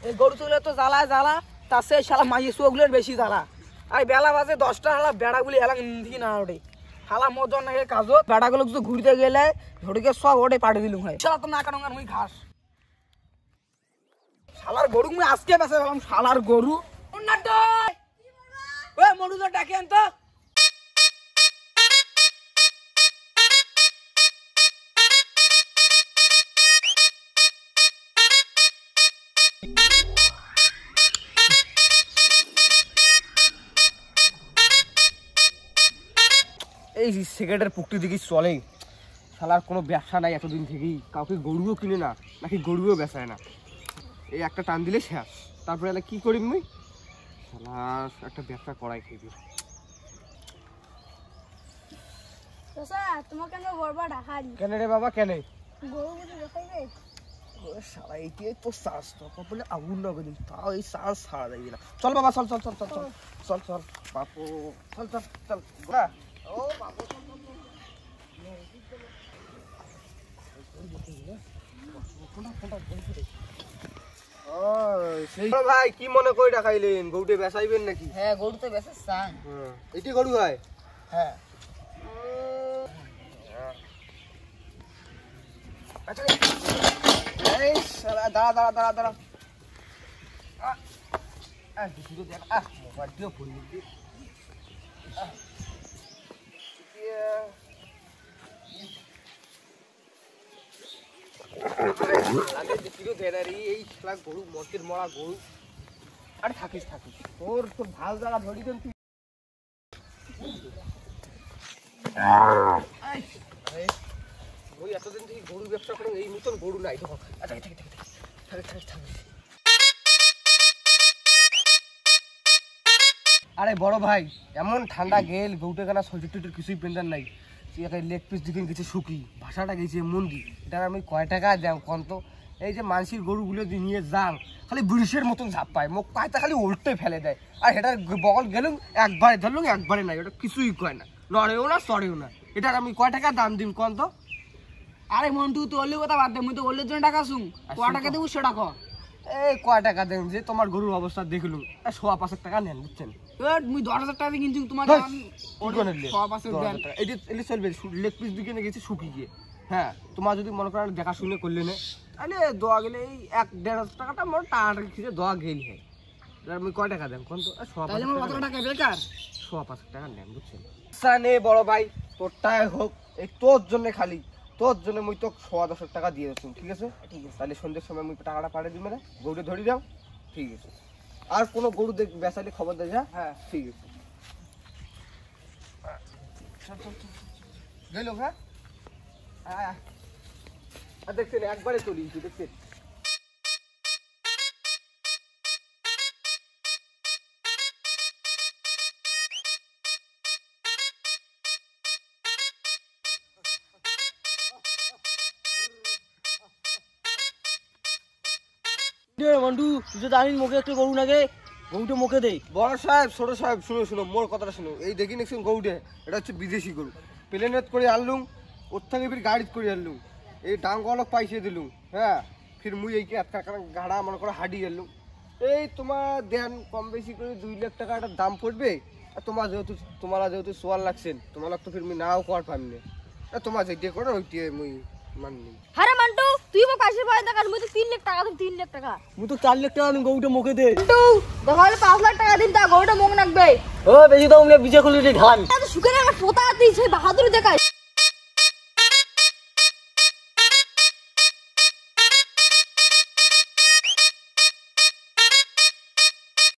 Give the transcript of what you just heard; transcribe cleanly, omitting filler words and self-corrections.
এই গরু চলে তো জ্বালা জ্বালা, তার সে শালা মাইয়ে চোখগুলোর বেশি জ্বালা। আর বেলা বাজে 10টা, শালা বেড়াগুলি এলাম দিকে না ওঠে, শালা মজন নাকি কাজত বেড়াগুলো কিছু ঘুরতে গেলে ধরিকে সব ওঠে পাঠিয়ে দিলুম হয়। শালা তো না কারণ মুই ঘাস শালার গরু মুই আজকে বেঁচে গেলাম। শালার গরু মরুজা ডাকে আনতো। এই সিগারেটের পুকটি দেখি চলে, শালার কোনো ব্যবসা নাই এতদিন থেকেই, কাউকে গরুও কিনে না, নাকি গরুও বেচায় না। এই একটা টান দিলে শেষ, তারপরে এলা কি করি মুই, শালার একটা ব্যবসা করাই খেবি। তোমাকে আমি গরবা ডাকাই কেন রে বাবা কেন? গরু গরু দেখাইবে শালা এইটাই তো শ্বাস, তোর বলে আগুন না করে দিন, তাও এই শ্বাস ছাড়া যাবে না। চল বাবা চল চল চল চল চল চল চল বাপু চল চল চল গোড়া। ও বাপু ভাই কি মনে করে ডাকাইলেন? গরুটে বেচাইবেন নাকি? হ্যাঁ গরু তো বেঁচে চান। এটি গরু হয়? হ্যাঁ আচ্ছা এই শালা দাঁড়া দাঁড়া দাঁড়া দাঁড়া, দুটো দেখ মোবাইল দিয়েও পড়ি এই শালা গরু মর্কের মরা গরু। আরে থাকিস থাকিস, তোর তোর ভাল জায়গা ধরি দেন তুই। ওই এতদিন থেকে গরুর ব্যবসা করে, এই নতুন গরু নাই তো। আচ্ছা ঠিক ঠিক ঠিক ঠিক। আরে বড় ভাই, এমন ঠান্ডা গেল গরুটা কেনা সোয়েটার টোয়েটার কিছুই পেন্টার নাই, লেগ পিস দিকে গেছে শুকি, ভাষাটা গেছে মন্দি, এটা আমি কয় টাকা দেন কন তো? এই যে মানসির গরুগুলো নিয়ে যান খালি ব্রিটিশের মতন ঝাপ পায়, মুখ পায়টা খালি উল্টে ফেলে দেয়, আর এটা বগল গেলুম একবারে ধরলুম একবারে নাই, ওটা কিছুই কয় না, নড়েও না সরেও না। এটার আমি কয় টাকা দাম দিন কন তো? আরে মন্টু তো অল্লি কথা বাদ দে, মুই তো অল্লির জন্য টাকা শুন, কয় টাকা দেবো সেটা কর। এই কয় টাকা দেন যে তোমার গরুর অবস্থা দেখলুম, 5.5 টাকা নেন বুঝছেন? মুই 10,000 টাকা কিন্তু তোমাকে চলবে, লেগ পিস দিকে গেছে শুকি গিয়ে। হ্যাঁ তোমার যদি মনে করেন দেখা শুনে করলে না, তাহলে দোয়া গেলে এই 1-1.5 টাকাটা মনে টাকাটা খিচে দোয়া গেলি হয়। আমি কয় টাকা দেন কোন তো? 5.5 টাকা নেন বুঝছেন? নে বড় ভাই, তোরটাই হোক, এই তোর জন্য খালি তোর জন্য মুই তো 10.5 টাকা দিয়ে দিচ্ছি, ঠিক আছে? ঠিক আছে, তাহলে সন্ধ্যের সময় মুই টাকাটা পাঠিয়ে দিবে না, গরুটা ধরে দাও, ঠিক আছে? আর কোনো গরু বেচালে খবর দেয়। হ্যাঁ ঠিক আছে, গেল। হ্যাঁ দেখছেন একবারে চলি দেখছেন। মন্টু তুই তো জানিস মুখে একটু গরু নাগে, গরুটা মুখে দে। বড় সাহেব ছোট সাহেব শুনো শুনো, মোর কথাটা শুনো। এই দেখি নিচ্ছেন গরুটে, এটা হচ্ছে বিদেশি গরু, প্লেনেট করে আনলুম, ওর থেকে ফির গাড়ি করে আনলুম, এই ডাঙ্গলক পাইছে দিলুম। হ্যাঁ ফির মুই এই গাড়া মনে করো হাডি আনলুম। এই তোমার দেন কম বেশি করে 2 লাখ টাকা একটা দাম পড়বে। আর তোমার যেহেতু 4 লাগছেন, তোমার তো ফির মুই নাও কর পাবি না, তোমার যেটা করে ওইটাই মুই মাননি। আরে মন্টু তুই মো কাছে পাই টাকা, মুই তো 3 লাখ টাকা দিম, 3 লাখ টাকা। মুই তো 4 লাখ টাকা আমি গরুটা মুখে দে। মন্টু দেখালে 5 লাখ টাকা দিন, তা গরুটা মুখ নাকবে। ও বেশি তো আমরা বিজে খুলে ঢালাম। এত সুখে আমার পোতা দিছে বাহাদুরি দেখাই।